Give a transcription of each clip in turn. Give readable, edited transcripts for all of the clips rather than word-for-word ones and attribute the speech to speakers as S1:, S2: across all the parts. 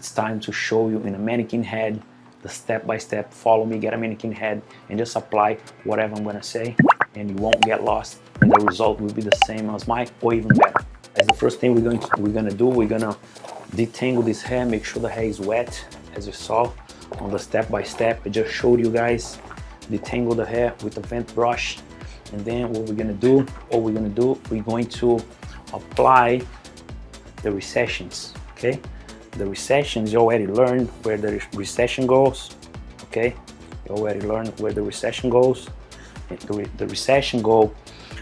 S1: it's time to show you in a mannequin head the step-by-step. Follow me, get a mannequin head, and just apply whatever I'm gonna say, and you won't get lost, and the result will be the same as mine or even better. As the first thing we're gonna detangle this hair, make sure the hair is wet, as you saw on the step-by-step. I just showed you guys. Detangle the hair with a vent brush, and then what we're going to do, we're going to apply the recessions. Okay, the recessions, you already learned where the recession goes. Okay, you already learned where the recession goes. The recession go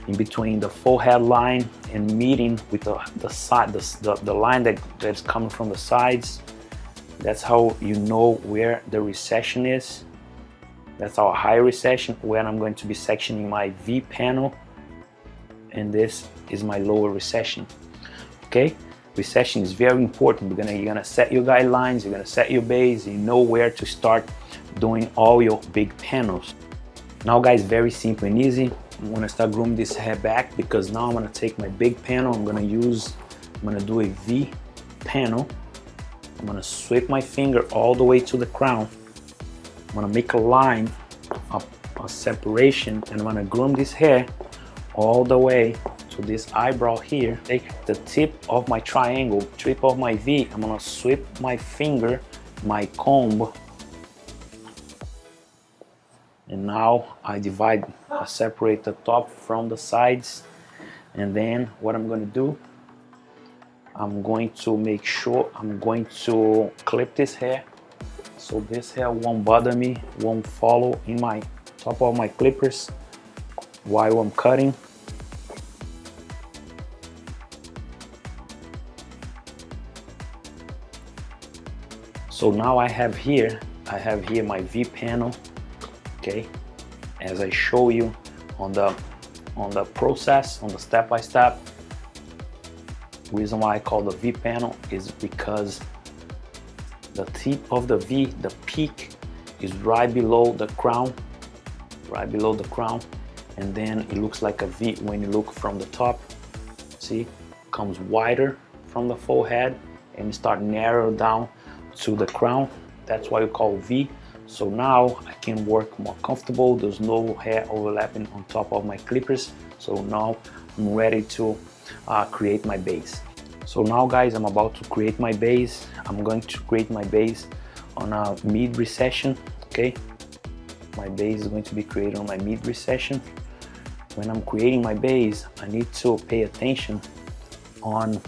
S1: in between the forehead line and meeting with the side, the line that's coming from the sides. That's how you know where the recession is. That's our high recession, where I'm going to be sectioning my V panel, and this is my lower recession. Okay, recession is very important. You're gonna set your guidelines, you're gonna set your base, you know where to start doing all your big panels. Now guys, very simple and easy. I'm gonna start grooming this hair back, because now I'm gonna take my big panel, I'm gonna do a V panel. I'm gonna sweep my finger all the way to the crown. I'm gonna make a line, a separation, and I'm gonna groom this hair all the way to this eyebrow here. Take the tip of my triangle, tip of my V, I'm gonna sweep my finger, my comb, and now I separate the top from the sides. And then what I'm gonna do, I'm going to make sure I'm going to clip this hair, so this hair won't bother me, won't follow in my top of my clippers while I'm cutting. So now I have here my V panel. Okay, as I show you on the process, on the step-by-step. Reason why I call the V panel is because the tip of the V, the peak, is right below the crown, and then it looks like a V when you look from the top. See, comes wider from the forehead and start narrow down to the crown. That's why we call V. So now I can work more comfortable. There's no hair overlapping on top of my clippers. So now I'm ready to create my base. So now guys, I'm about to create my base. I'm going to create my base on a mid recession. Okay, my base is going to be created on my mid recession. When I'm creating my base, I need to pay attention on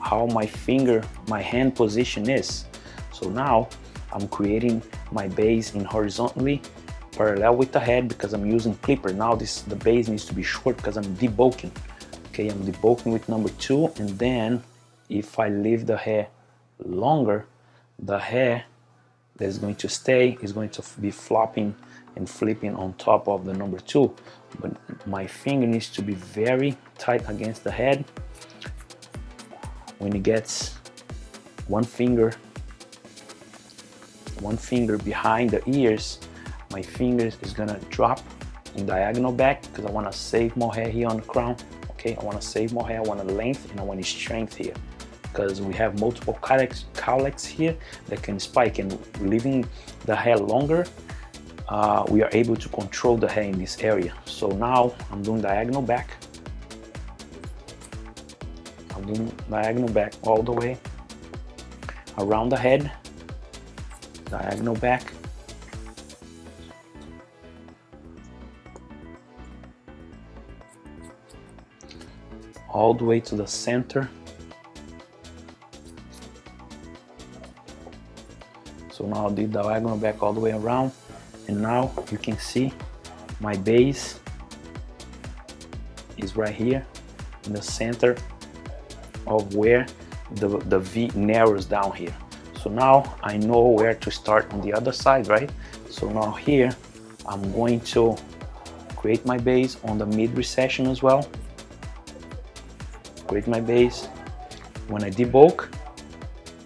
S1: how my hand position is. So now I'm creating my base in horizontally parallel with the head, because I'm using clipper. Now the base needs to be short because I'm debulking. Okay, I'm debulking with number 2, and then if I leave the hair longer, the hair that's going to stay is going to be flopping and flipping on top of the number 2. But my finger needs to be very tight against the head. When it gets one finger behind the ears, my fingers is gonna drop in diagonal back, because I want to save more hair here on the crown. Okay, I want to save more hair, I want a length, and I want a strength here, because we have multiple cowlicks here that can spike, and leaving the hair longer, we are able to control the hair in this area. So now I'm doing diagonal back. I'm doing diagonal back all the way around the head, diagonal back. All the way to the center. So now I did diagonal back all the way around, and now you can see my base is right here in the center of where the V narrows down here. So now I know where to start on the other side, right? So now here I'm going to create my base on the mid recession as well. Create my base. When I debulk,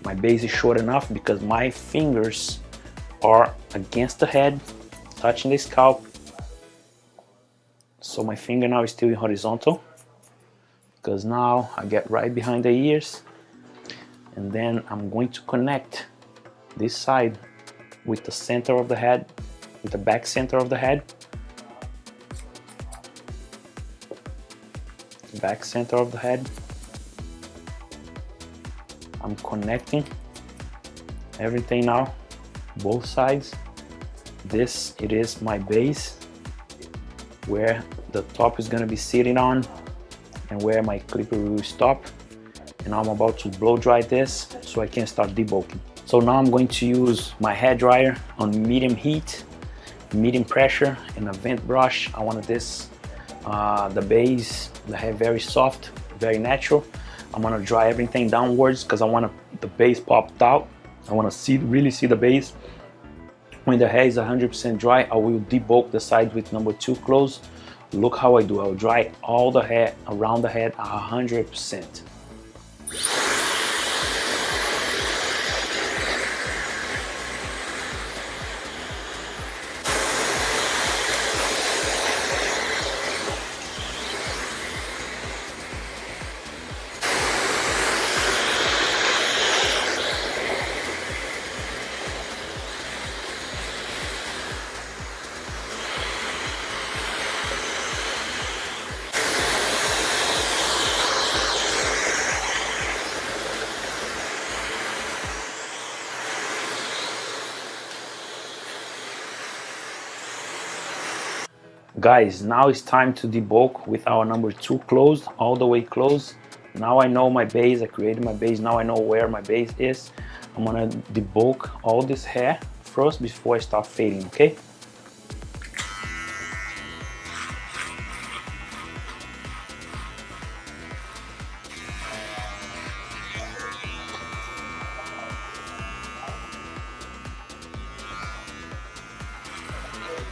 S1: my base is short enough because my fingers are against the head, touching the scalp. So my finger now is still in horizontal, because now I get right behind the ears, and then I'm going to connect this side with the center of the head, with the back center of the head. Back center of the head. I'm connecting everything now, both sides. This, it is my base, where the top is gonna be sitting on and where my clipper will stop. And I'm about to blow dry this so I can start debulking. So now I'm going to use my hair dryer on medium heat, medium pressure, and a vent brush. I wanted this, the base, the hair very soft, very natural. I'm gonna dry everything downwards because I want the base popped out. I want to really see the base. When the hair is 100% dry, I will debulk the sides with number 2 close. Look how I do. I'll dry all the hair around the head 100%. Guys, now it's time to debulk with our number 2 closed, all the way closed. Now I know my base, I created my base, now I know where my base is. I'm gonna debulk all this hair first before I start fading, okay?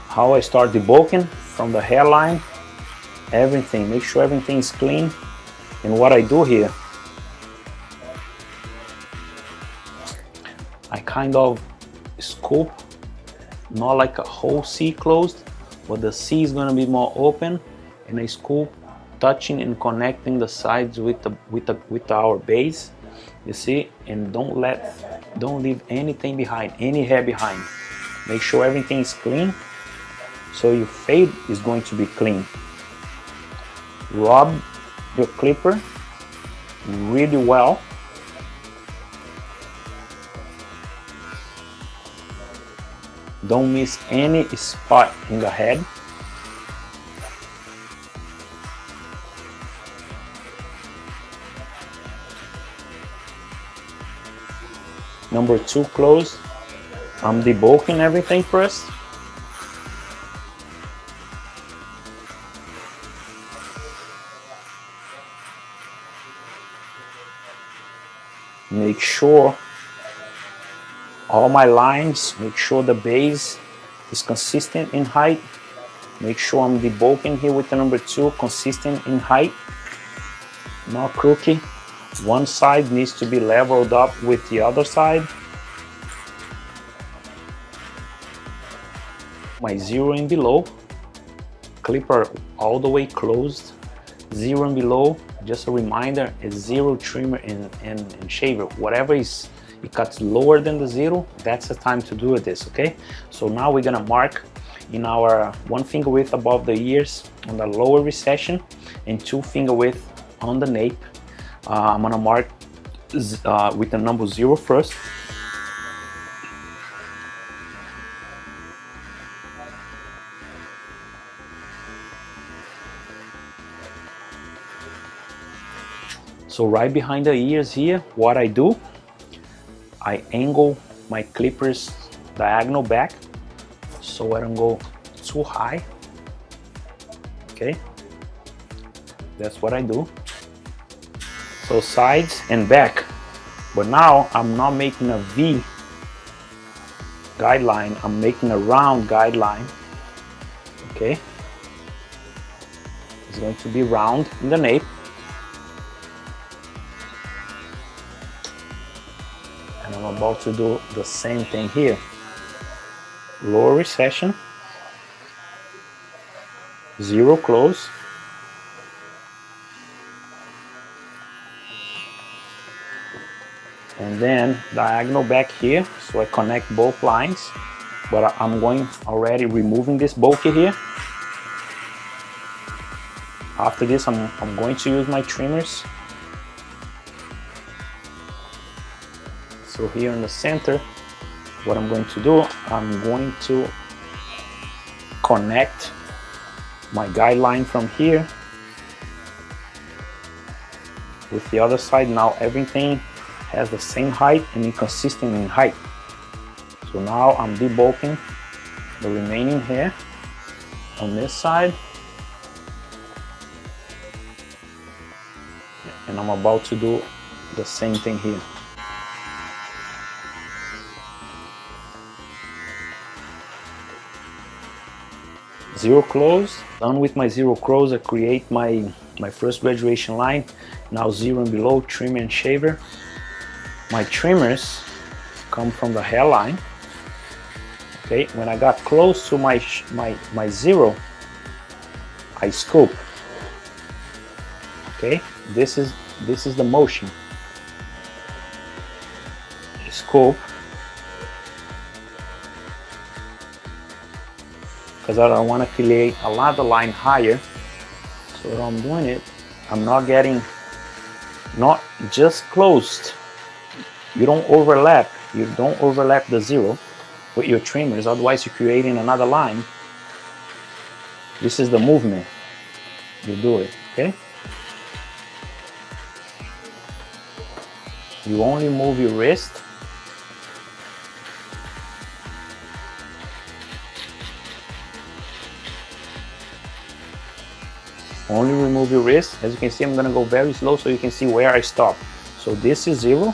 S1: How I start debulking? From the hairline, everything, make sure everything is clean. And what I do here, I kind of scoop, not like a whole C closed, but the C is going to be more open, and I scoop, touching and connecting the sides with our base, you see. And don't leave anything behind, any hair behind. Make sure everything is clean, so your fade is going to be clean. Rub your clipper really well. Don't miss any spot in the head. Number 2 close. I'm debulking everything first. Make sure all my lines, make sure the base is consistent in height. Make sure I'm debulking here with the number 2, consistent in height, not crooked. One side needs to be leveled up with the other side. My 0 and below, clipper all the way closed. 0 and below, just a reminder, is 0 trimmer and shaver. Whatever is, it cuts lower than the 0, that's the time to do this, okay? So now we're gonna mark in our 1 finger width above the ears on the lower recession and 2 finger width on the nape. I'm gonna mark with the number 0 first. So right behind the ears here, what I do, I angle my clippers diagonal back so I don't go too high, okay? That's what I do. So sides and back. But now I'm not making a V guideline, I'm making a round guideline, okay? It's going to be round in the nape. And I'm about to do the same thing here. Lower recession, 0 close. and then diagonal back here, so I connect both lines. But I'm going already removing this bulky here. After this, I'm going to use my trimmers. So here in the center, what I'm going to do, I'm going to connect my guideline from here with the other side. Now everything has the same height and is consistent in height. So now I'm debulking the remaining hair on this side, and I'm about to do the same thing here. Zero close. Done with my zero close, I create my first graduation line. Now zero and below, trimmer and shaver. My trimmers come from the hairline. Okay, when I got close to my zero, I scoop. Okay, this is the motion. Scoop. Because I don't want to create a ladder line higher. So what I'm doing it, I'm not just closed. You don't overlap the zero with your trimmers, otherwise you're creating another line. This is the movement you do it, okay? You only move your wrist. Only remove your wrist. As you can see, I'm gonna go very slow so you can see where I stop. So this is zero.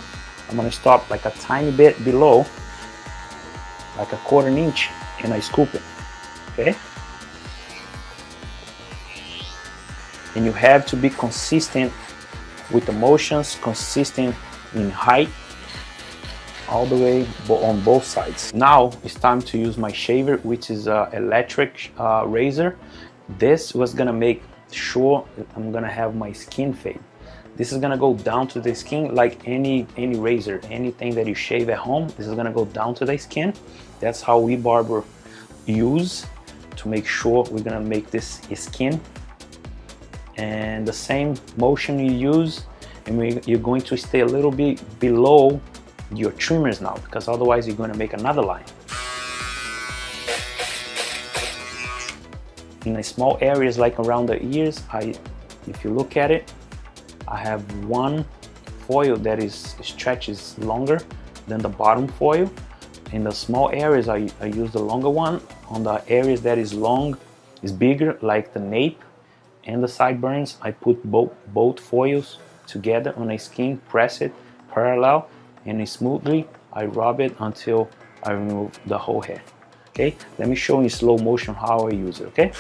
S1: I'm gonna stop like a tiny bit below, like a quarter inch, and I scoop it, okay? And you have to be consistent with the motions, consistent in height, all the way on both sides. Now it's time to use my shaver, which is an electric razor. This was gonna make sure that I'm gonna have my skin fade. This is gonna go down to the skin like any razor, anything that you shave at home. This is gonna go down to the skin. That's how we barber use to make sure we're gonna make this skin. And the same motion you use, and you're going to stay a little bit below your trimmers now, because otherwise you're going to make another line. In the small areas like around the ears, if you look at it, I have one foil that stretches longer than the bottom foil. In the small areas, I use the longer one. On the areas that is bigger, like the nape and the sideburns, I put both foils together on a skin, press it parallel, and smoothly I rub it until I remove the whole hair. Okay, let me show you in slow motion how I use it, okay?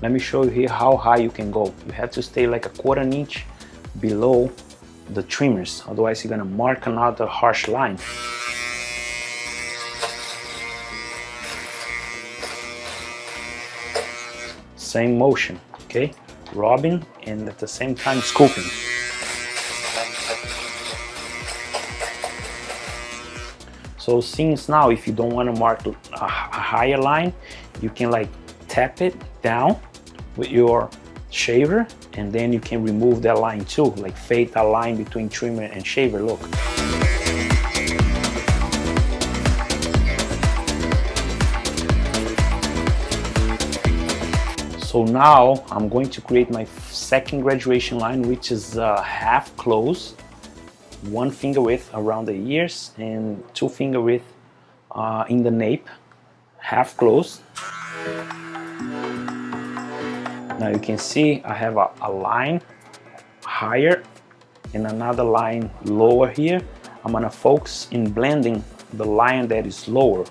S1: Let me show you here how high you can go. You have to stay like a quarter inch below the trimmers, otherwise you're gonna mark another harsh line. Same motion, okay? Rubbing and at the same time scooping. So since now, if you don't want to mark a higher line, you can like tap it down with your shaver, and then you can remove that line too, like fade that line between trimmer and shaver. Look. So now I'm going to create my second graduation line, which is half close, 1 finger width around the ears and 2 finger width in the nape, half close. Now you can see I have a line higher and another line lower here. I'm gonna focus in blending the line that is lower.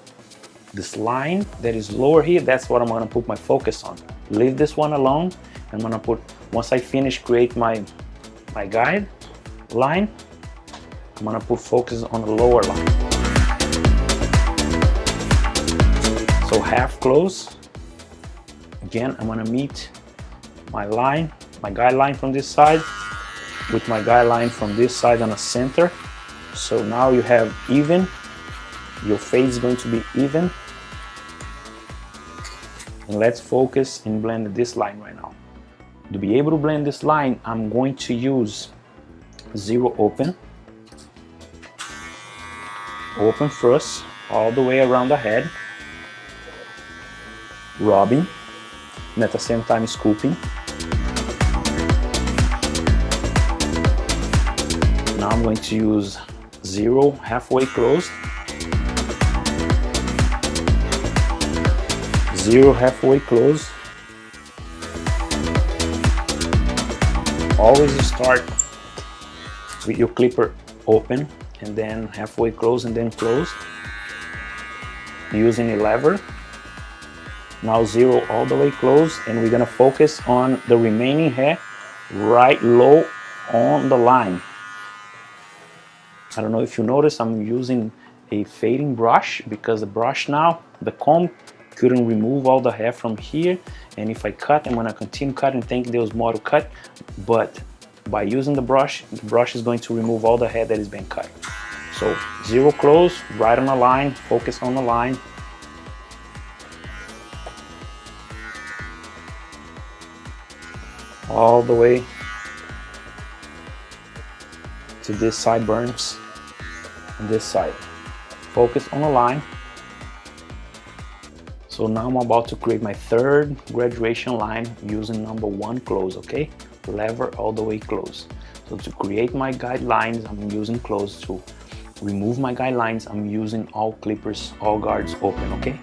S1: This line that is lower here, that's what I'm gonna put my focus on. Leave this one alone. I'm gonna put, once I finish create my guide line, I'm gonna put focus on the lower line. So half close. Again, I'm gonna meet my line, my guideline from this side with my guideline from this side on the center. So now you have even, your fade is going to be even. And let's focus and blend this line right now. To be able to blend this line, I'm going to use zero open. Open first, all the way around the head. Rubbing, and at the same time scooping. Now I'm going to use zero halfway closed. Zero halfway closed. Always start with your clipper open and then halfway close and then close. Using a lever. Now zero all the way closed, and we're gonna focus on the remaining hair right low on the line. I don't know if you notice, I'm using a fading brush because the brush now, the comb couldn't remove all the hair from here, and if I cut, I'm gonna continue cutting, think there was more to cut, but by using the brush is going to remove all the hair that is being cut. So zero close, right on the line, focus on the line. All the way to this sideburns and this side. Focus on the line. So now I'm about to create my third graduation line using number one close, okay? Lever all the way close. So to create my guidelines, I'm using close. To remove my guidelines, I'm using all clippers, all guards open, okay?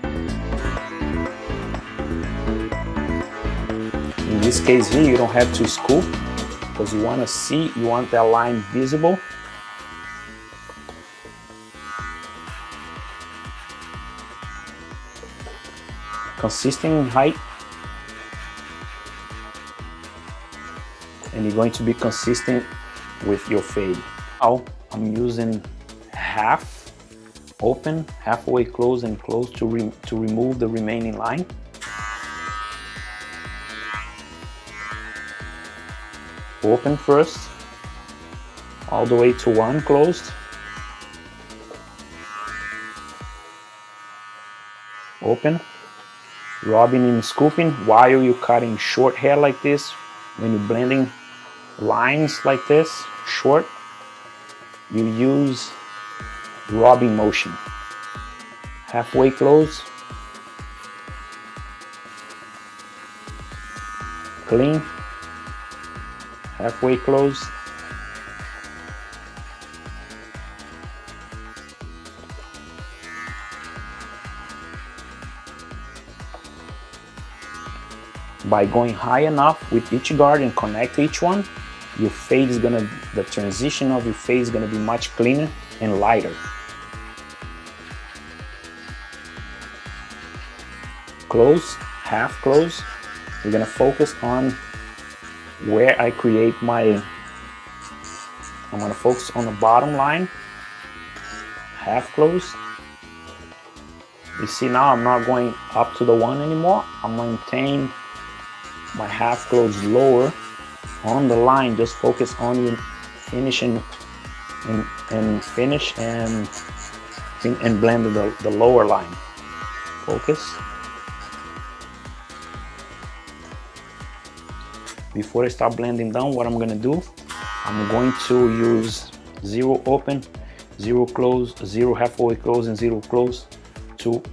S1: In this case here, you don't have to scoop because you want to see, you want that line visible. Consistent in height. And you're going to be consistent with your fade. Now I'm using half open, halfway close and close to remove the remaining line. Open first, all the way to one closed. Open, rubbing and scooping while you're cutting short hair like this. When you're blending lines like this, short, you use rubbing motion. Halfway close, clean. Halfway closed. By going high enough with each guard and connect each one, your fade is gonna, the transition of your fade is gonna be much cleaner and lighter. Close, half close. We're gonna focus on where I create my, I'm gonna focus on the bottom line, half close. You see now I'm not going up to the one anymore. I'm maintaining my half close lower on the line. Just focus on your finishing and finish and blend the lower line. Focus. Before I start blending down, what I'm gonna do, I'm going to use zero open, zero close, zero halfway close, and zero close to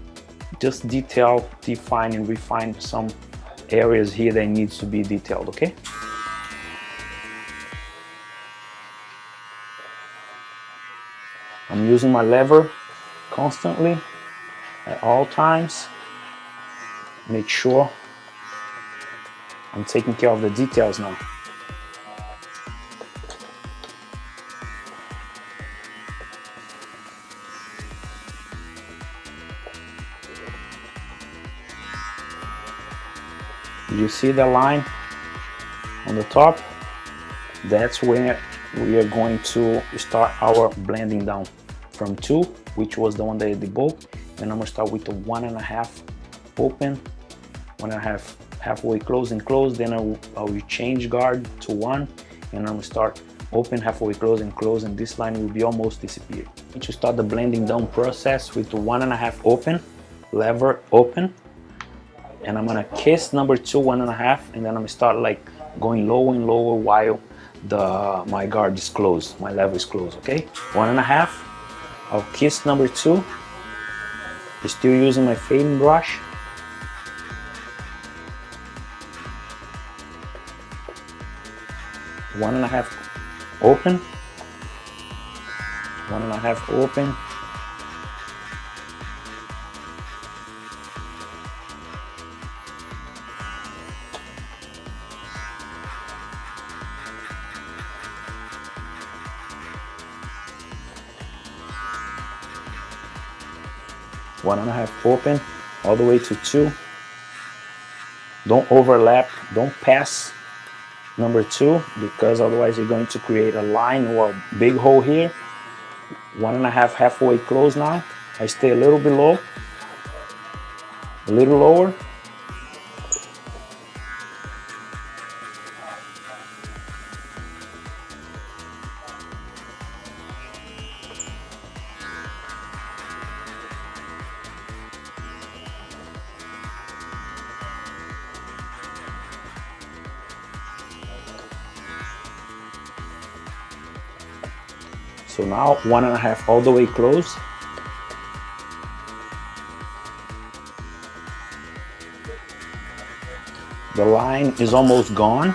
S1: just detail, define, and refine some areas here that needs to be detailed, okay? I'm using my lever constantly at all times. Make sure I'm taking care of the details now. You see the line on the top? That's where we are going to start our blending down from 2, which was the one that I debulked, and I'm gonna start with the 1.5 open, 1.5 halfway close and close. Then I will change guard to 1, and I'm gonna start open, halfway close and close, and this line will be almost disappeared. I need to start the blending down process with the 1.5 open, lever open, and I'm gonna kiss number 2 1.5, and then I'm gonna start like going lower and lower while my guard is closed, my lever is closed. Okay, 1.5. I'll kiss number 2, still using my fading brush. One and a half open, 1.5 open, one and a half open, all the way to 2. Don't overlap, don't pass number 2, because otherwise you're going to create a line or a big hole here. 1.5 halfway close now. I stay a little below, a little lower. So now 1.5 all the way close. The line is almost gone,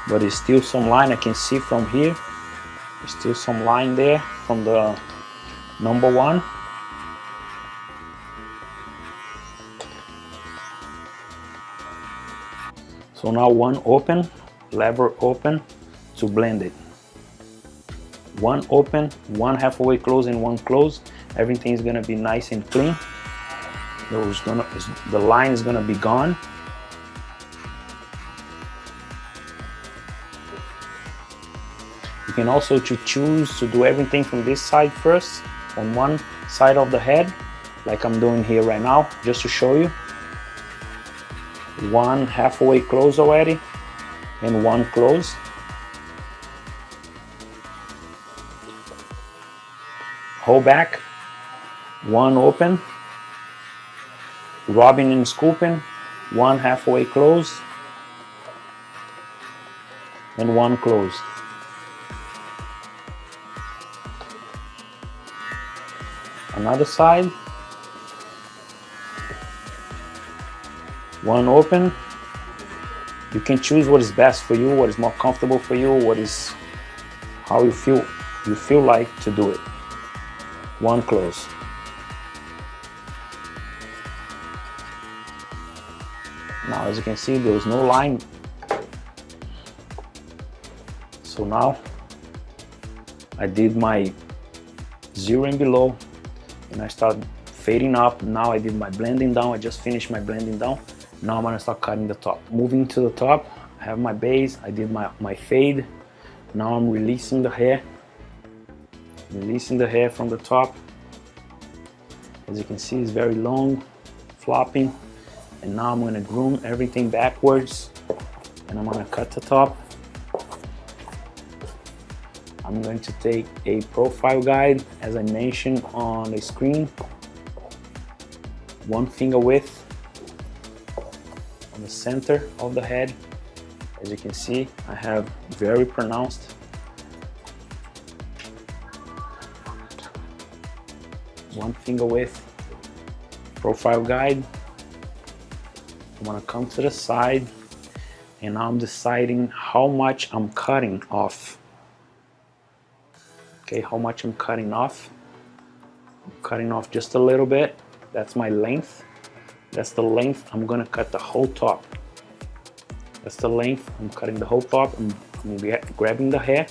S1: but there's still some line I can see from here. There's still some line there from the number 1. So now 1 open, lever open to blend it. 1 open, 1 halfway close, and 1 close. Everything is gonna be nice and clean. The line is gonna be gone. You can also choose to do everything from this side first, on one side of the head, like I'm doing here right now, just to show you. 1 halfway close already, and 1 close. Hold back, 1 open, rubbing and scooping, 1 halfway close, and 1 closed. Another side, 1 open. You can choose what is best for you, what is more comfortable for you, how you feel like to do it. 1 close. Now, as you can see, there is no line. So now I did my 0 and below, and I start fading up. Now I did my blending down. I just finished my blending down. Now I'm gonna start cutting the top. Moving to the top, I have my base. I did my fade. Now I'm releasing the hair. Releasing the hair from the top. As you can see, it's very long, flopping. And now I'm gonna groom everything backwards, and I'm gonna cut the top. I'm going to take a profile guide, as I mentioned on the screen, 1 finger width on the center of the head. As you can see, I have very pronounced. 1 finger width profile guide. I'm gonna come to the side, and now I'm deciding how much I'm cutting off. Okay, how much I'm cutting off. I'm cutting off just a little bit. That's my length. That's the length I'm gonna cut the whole top. That's the length. I'm cutting the whole top. I'm grabbing the hair.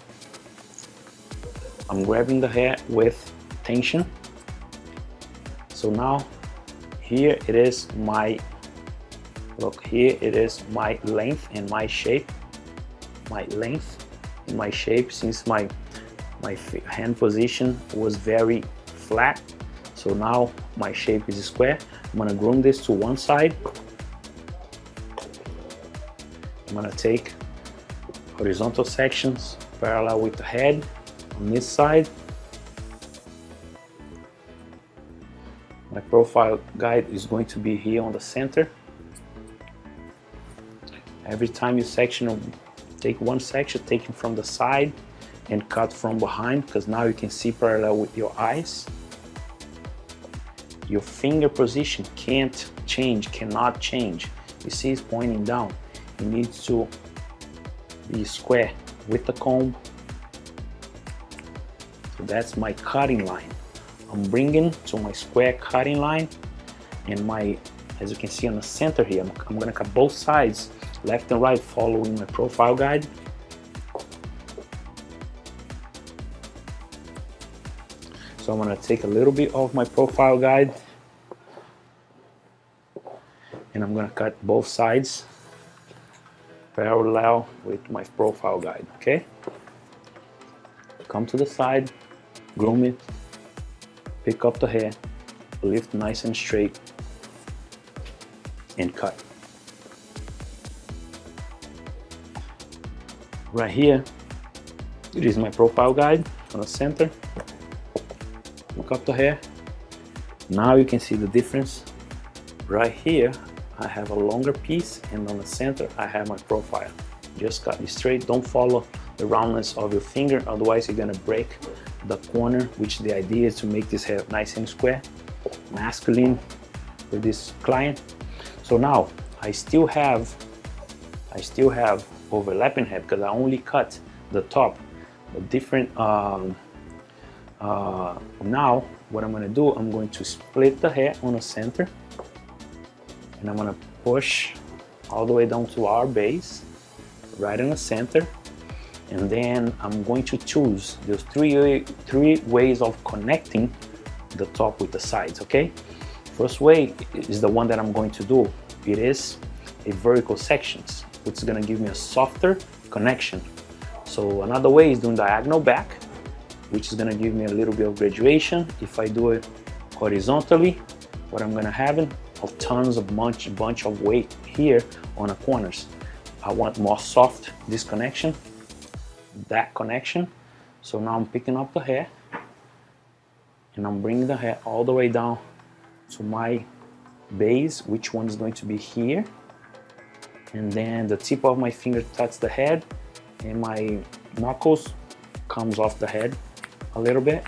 S1: I'm grabbing the hair with tension. So now here it is my Look, here it is my length and my shape. My length and my shape, since my hand position was very flat. So now my shape is square. I'm gonna groom this to one side. I'm gonna take horizontal sections parallel with the head on this side. My profile guide is going to be here on the center. Every time you section, take one section, take it from the side and cut from behind, because now you can see parallel with your eyes. Your finger position can't change, cannot change. You see it's pointing down. You need to be square with the comb. So that's my cutting line. I'm bringing to my square cutting line, and my, as you can see on the center here, I'm gonna cut both sides, left and right, following my profile guide. So I'm gonna take a little bit of my profile guide and I'm gonna cut both sides parallel with my profile guide, okay? Come to the side, groom it, pick up the hair, lift nice and straight, and cut. Right here, it is my profile guide on the center. Pick up the hair. Now you can see the difference. Right here, I have a longer piece, and on the center, I have my profile. Just cut it straight. Don't follow the roundness of your finger, otherwise you're gonna break the corner, which the idea is to make this hair nice and square, masculine for this client. So now I still have overlapping head because I only cut the top. The different now what I'm gonna do, I'm going to split the hair on the center, and I'm gonna push all the way down to our base, right in the center. And then I'm going to choose those three ways of connecting the top with the sides, okay? First way is the one that I'm going to do. It is a vertical sections, which is gonna give me a softer connection. So another way is doing diagonal back, which is gonna give me a little bit of graduation. If I do it horizontally, what I'm gonna have is tons of bunch of weight here on the corners. I want more soft this connection, that connection. So now I'm picking up the hair and I'm bringing the hair all the way down to my base, which one is going to be here. And then the tip of my finger touches the head, and my knuckles comes off the head a little bit.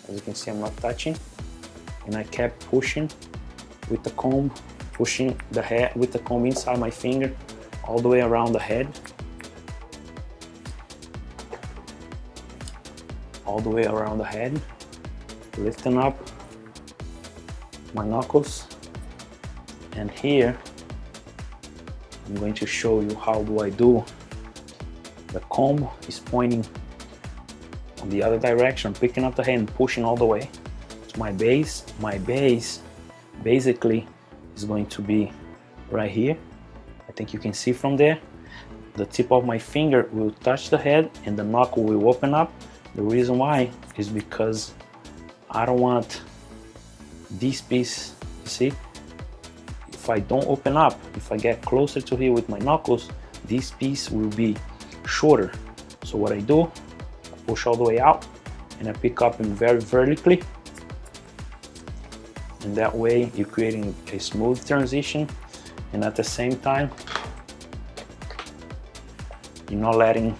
S1: As you can see, I'm not touching. And I kept pushing with the comb, pushing the hair with the comb inside my finger all the way around the head. All the way around the head, lifting up my knuckles. And here I'm going to show you how do I do. The comb is pointing on the other direction. I'm picking up the hair and pushing all the way to my base. My base basically is going to be right here. I think you can see from there. The tip of my finger will touch the head and the knuckle will open up. The reason why is because I don't want this piece, you see, if I don't open up, if I get closer to here with my knuckles, this piece will be shorter. So what I do, I push all the way out and I pick up in very vertically. And that way you're creating a smooth transition, and at the same time, you're not letting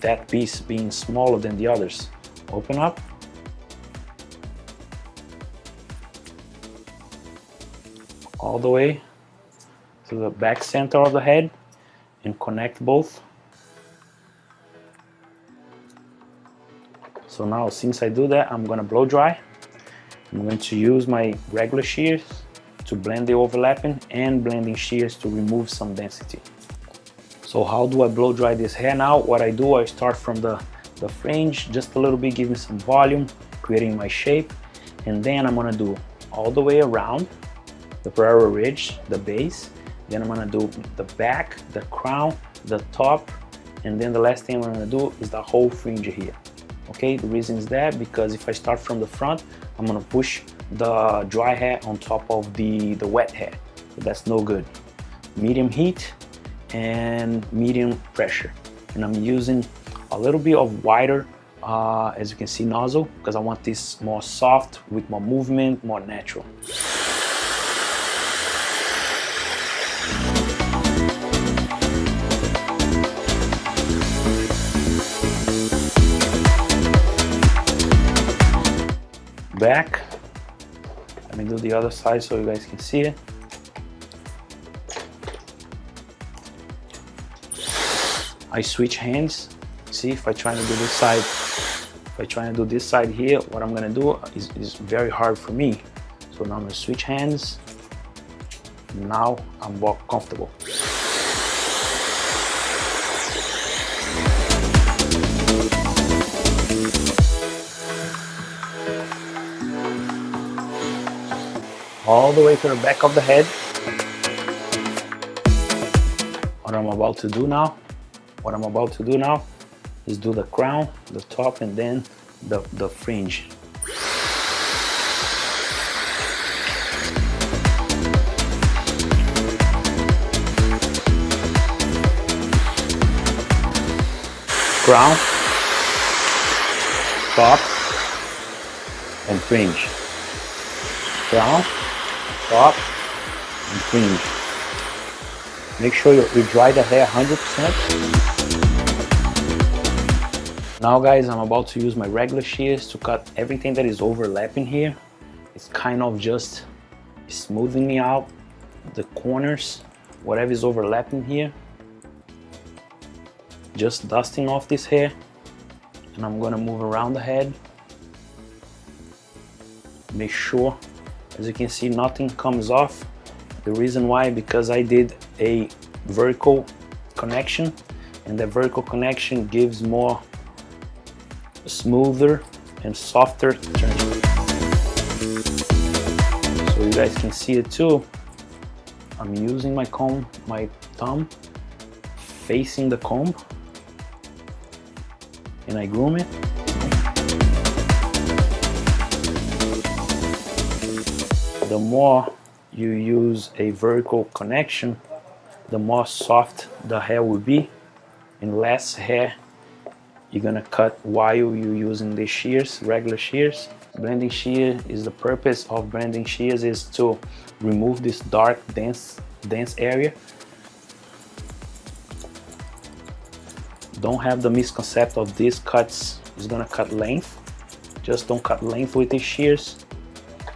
S1: that piece being smaller than the others. Open up. All the way to the back center of the head and connect both. So now, since I do that, I'm gonna blow dry. I'm going to use my regular shears to blend the overlapping and blending shears to remove some density. So how do I blow dry this hair now? What I do, I start from the fringe just a little bit, giving some volume, creating my shape, and then I'm gonna do all the way around the parallel ridge, the base, then I'm gonna do the back, the crown, the top, and then the last thing I'm gonna do is the whole fringe here. Okay, the reason is that because if I start from the front, I'm gonna push the dry hair on top of the wet hair. So that's no good. Medium heat and medium pressure. And I'm using a little bit of wider, as you can see, nozzle, because I want this more soft with more movement, more natural. Back. Let me do the other side so you guys can see it. I switch hands. See, if I try to do this side, if I try to do this side here, what I'm gonna do is very hard for me. So now I'm gonna switch hands. Now I'm more comfortable. All the way to the back of the head. What I'm about to do now is do the crown, the top, and then the fringe. Crown, top, and fringe. Crown, top, and fringe. Make sure you dry the hair 100%. Now guys, I'm about to use my regular shears to cut everything that is overlapping here. It's kind of just smoothing out the corners, whatever is overlapping here. Just dusting off this hair, and I'm gonna move around the head. Make sure, as you can see, nothing comes off. The reason why, because I did a vertical connection, and the vertical connection gives more smoother and softer turn. So you guys can see it too. I'm using my comb, my thumb facing the comb, and I groom it. The more you use a vertical connection, the more soft the hair will be, and less hair you're gonna cut while you're using the shears, regular shears. Blending shear is the purpose of blending shears is to remove this dark, dense area. Don't have the misconception of these cuts is gonna cut length. Just don't cut length with these shears.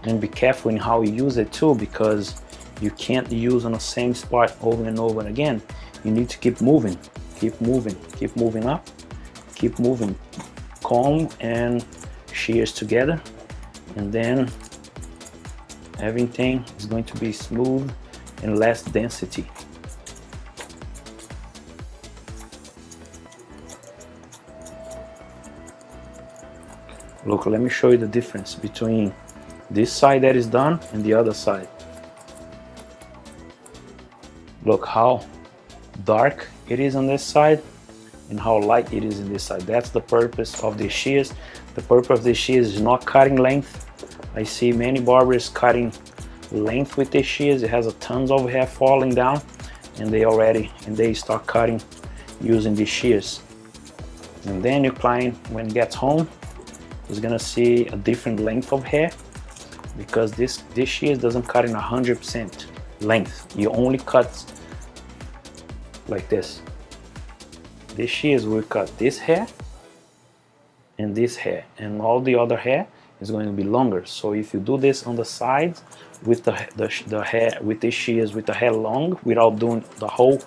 S1: And be careful in how you use it too, because you can't use on the same spot over and over again. You need to keep moving, keep moving, keep moving up, keep moving. Comb and shears together, and then everything is going to be smooth and less density. Look, let me show you the difference between this side that is done and the other side. Look how dark it is on this side and how light it is in this side. That's the purpose of the shears. The purpose of the shears is not cutting length. I see many barbers cutting length with the shears. It has a tons of hair falling down, and they start cutting using the shears. And then your client, when he gets home, is gonna see a different length of hair, because this shears doesn't cut in 100% length. You only cut like this. This shears will cut this hair and this hair, and all the other hair is going to be longer. So if you do this on the sides with the hair, with the shears, with the hair long, without doing the whole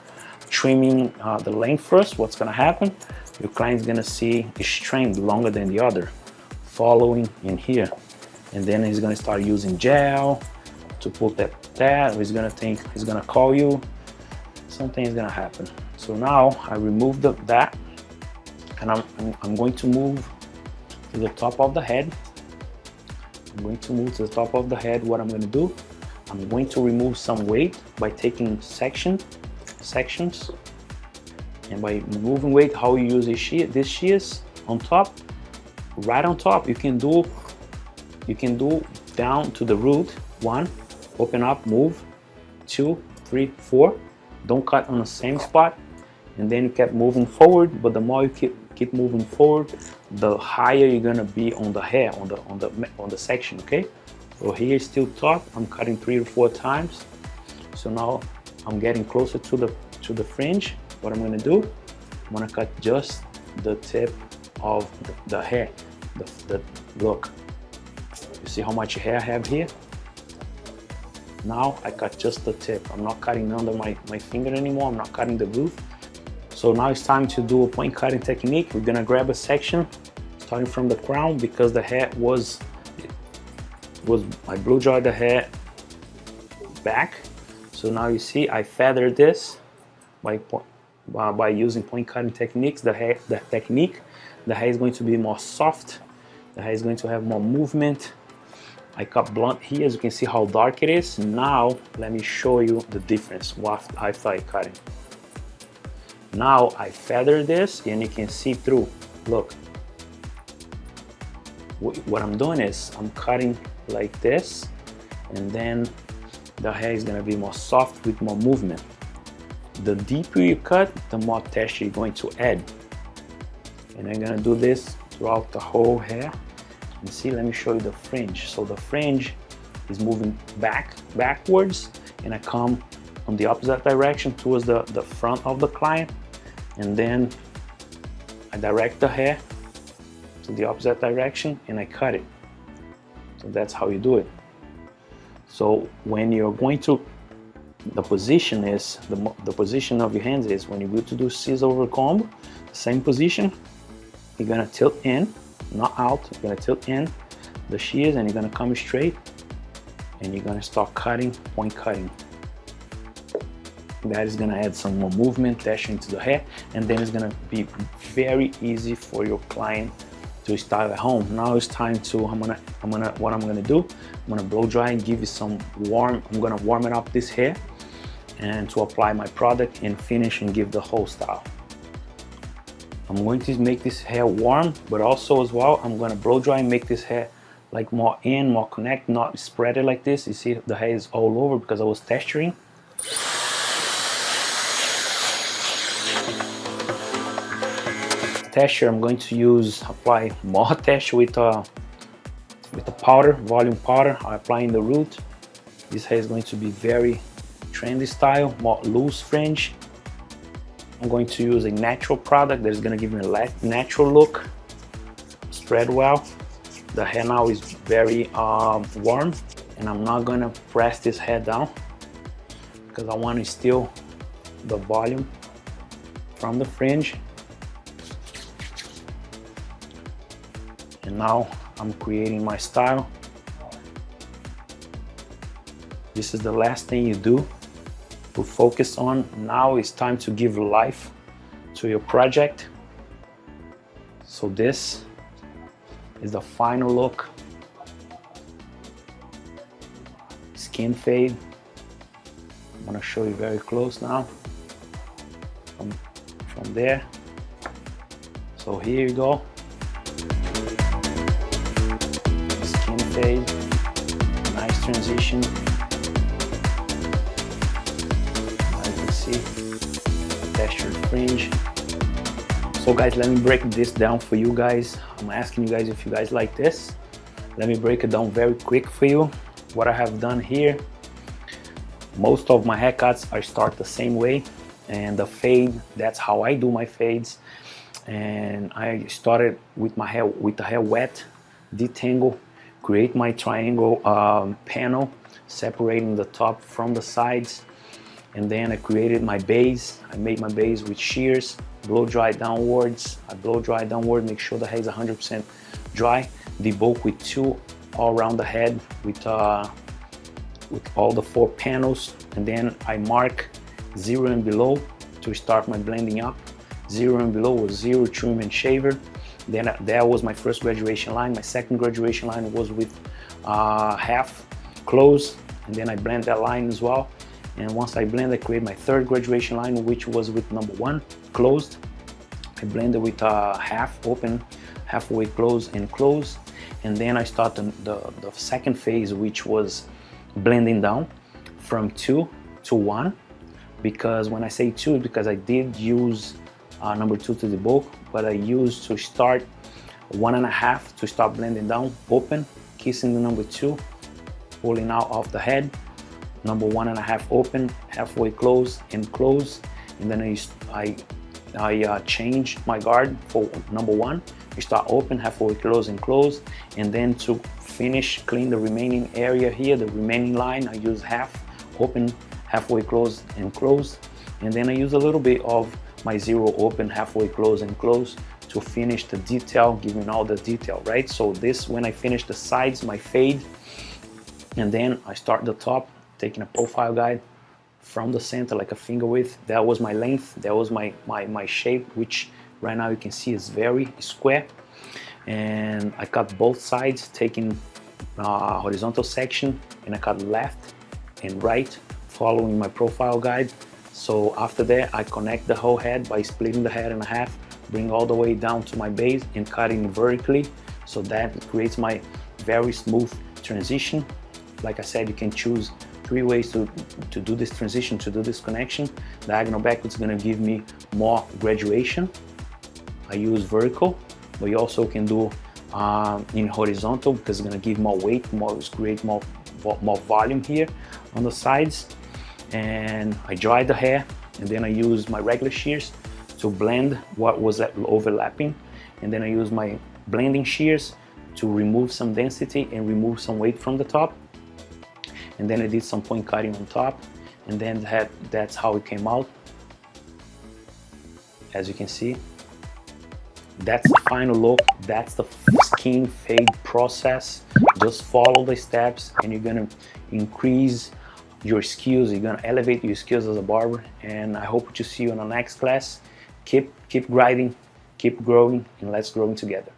S1: trimming the length first, what's gonna happen? Your client's gonna see a strand longer than the other, following in here, and then he's gonna start using gel to put that. He's gonna think, he's gonna call you. Something is gonna happen. So now I removed that, and I'm going to move to the top of the head. I'm going to move to the top of the head. What I'm going to do, I'm going to remove some weight by taking sections, and by removing weight, how you use this shears on top, right on top. You can do down to the root. 1, open up, move. 2, 3, 4. Don't cut on the same spot, and then you keep moving forward. But the more you keep moving forward, the higher you're gonna be on the hair, on the section. Okay. So here is still top. I'm cutting 3 or 4 times. So now I'm getting closer to the fringe. What I'm gonna do, I'm gonna cut just the tip of the hair. Look, you see how much hair I have here? Now I cut just the tip. I'm not cutting under my finger anymore. I'm not cutting the groove. So now it's time to do a point cutting technique. We're gonna grab a section starting from the crown, because the hair I blow dried the hair back. So now you see I feathered this by using point cutting techniques. The hair is going to be more soft. The hair is going to have more movement. I cut blunt here, as you can see how dark it is. Now let me show you the difference after I cut it. Now I feather this and you can see through. Look, what I'm doing is I'm cutting like this, and then the hair is gonna be more soft with more movement. The deeper you cut, the more texture you're going to add. And I'm gonna do this throughout the whole hair. And see, let me show you the fringe. So the fringe is moving backwards, and I come on the opposite direction towards the front of the client, and then I direct the hair to the opposite direction and I cut it. So that's how you do it. So when you're going to, the position of your hands is, when you go to do scissors over comb, same position, you're gonna tilt in, not out, you're gonna tilt in the shears, and you're gonna come straight, and you're gonna start cutting, point cutting. That is gonna add some more movement, texture into the hair, and then it's gonna be very easy for your client to style at home. Now it's time to, what I'm gonna do, I'm gonna blow dry and give you some warm, I'm gonna warm it up this hair, and to apply my product and finish and give the whole style. I'm going to make this hair warm, but also as well, I'm gonna blow dry and make this hair like more connect, not spread it like this. You see the hair is all over because I was texturing. Texture, I'm going to apply more texture with the powder, volume powder. I apply in the root. This hair is going to be very trendy style, more loose fringe. I'm going to use a natural product that is going to give me a natural look. Spread well. The hair now is very warm, and I'm not going to press this hair down because I want to steal the volume from the fringe. And now I'm creating my style. This is the last thing you do to focus on. Now it's time to give life to your project. So this is the final look. Skin fade. I'm gonna show you very close now from there. So here you go. Skin fade, nice transition. As you can see, textured fringe. So guys, let me break this down for you guys. I'm asking you guys if you guys like this. Let me break it down very quick for you. What I have done here, most of my haircuts I start the same way, and the fade, that's how I do my fades. And I started with my hair, with the hair wet, detangle, create my triangle panel, separating the top from the sides. And then I created my base. I made my base with shears, blow dry downwards. I blow dry downward, make sure the hair is 100% dry. Debulk with 2 all around the head with all the 4 panels. And then I mark 0 and below to start my blending up. 0 and below was 0 trim and shaver. Then that was my first graduation line. My second graduation line was with half close, and then I blend that line as well. And once I blend, I create my third graduation line, which was with number 1 closed. I blended with half open, halfway close and close, and then I start the second phase, which was blending down from 2 to 1, because when I say 2, because I did use number 2 to debulk, but I used to start 1.5 to start blending down, open, kissing the number 2, pulling out off the head, number 1.5 open, halfway close and close, and then I change my guard for number 1. You start open, halfway close and close, and then to finish, clean the remaining area here, the remaining line, I use half open, halfway close and close, and then I use a little bit of my 0 open, halfway close and close to finish the detail, giving all the detail, right? So this, when I finish the sides, my fade, and then I start the top, taking a profile guide from the center like a finger width. That was my length, that was my shape, which right now you can see is very square. And I cut both sides, taking horizontal section, and I cut left and right, following my profile guide. So after that, I connect the whole head by splitting the head in half, bring all the way down to my base and cutting vertically. So that creates my very smooth transition. Like I said, you can choose 3 ways to do this transition, to do this connection. Diagonal backwards is gonna give me more graduation. I use vertical, but you also can do in horizontal, because it's gonna give more weight, create more volume here on the sides. And I dry the hair, and then I use my regular shears to blend what was overlapping, and then I use my blending shears to remove some density and remove some weight from the top. And then I did some point cutting on top, and then that's how it came out. As you can see, that's the final look. That's the skin fade process. Just follow the steps, and you're gonna increase your skills. You're gonna elevate your skills as a barber. And I hope to see you in the next class. Keep grinding, keep growing, and let's grow together.